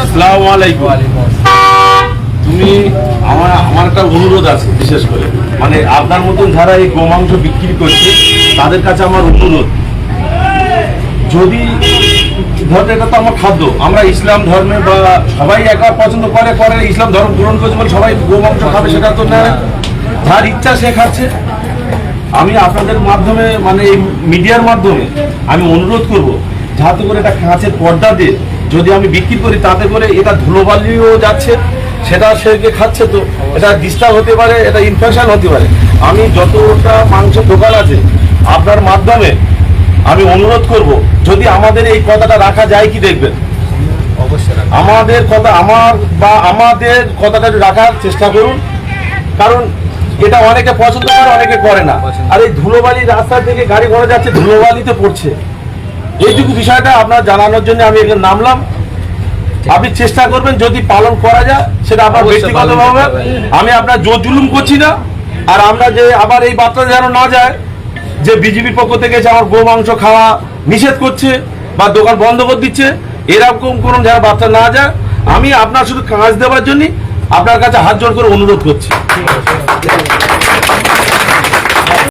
আসসালামু আলাইকুম। তুমি আমার একটা অনুরোধ আছে, বিশেষ করে মানে আপনার মতন যারা এই গোমাংস বিক্রি করছে তাদের কাছে আমার অনুরোধ, যদি ধরো এটা তো আমার খাদ্য, আমরা ইসলাম ধর্মে বা সবাই একা পছন্দ করে ইসলাম ধর্ম গ্রহণ করছে বলে সবাই গোমাংস খাবে সেটা তো না, যার ইচ্ছা সে খাচ্ছে। আমি আপনাদের মাধ্যমে মানে এই মিডিয়ার মাধ্যমে আমি অনুরোধ করব, যাতে করে এটা কাঁচের পর্দা দিয়ে যদি আমি বিক্রি করি, তাতে করে এটা ধুলোবালিও যাচ্ছে, সেটা সে খাচ্ছে, তো এটা ডিস্টার্ব হতে পারে, এটা ইনফেকশন হতে পারে। আমি যতটা মাংসের দোকান আছে আপনার মাধ্যমে আমি অনুরোধ করব, যদি আমাদের এই কথাটা রাখা যায় কি দেখবেন, আমাদের কথা আমাদের কথাটা রাখার চেষ্টা করুন, কারণ এটা অনেকে পছন্দ করে অনেকে করে না। আর এই ধুলোবালি রাস্তা থেকে গাড়ি ঘোড়া যাচ্ছে, ধুলোবালিতে পড়ছে, এইটুকু বিষয়টা আপনার জানানোর জন্য আমি এখানে নামলাম। আপনি চেষ্টা করবেন যদি পালন করা যায়, সেটা আপনার ব্যক্তিগতভাবে, আমি আপনার জোর জুলুম করছি না। আর আমরা যে আবার এই বার্তা যেন না যায় যে বিজেপির পক্ষ থেকে যে আমার গোমাংস খাওয়া নিষেধ করছে বা দোকান বন্ধ করে দিচ্ছে, এরকম কোনো যেন বার্তা না যায়, আমি আপনার শুধু কাজ দেওয়ার জন্য আপনার কাছে হাত জোড় করে অনুরোধ করছি।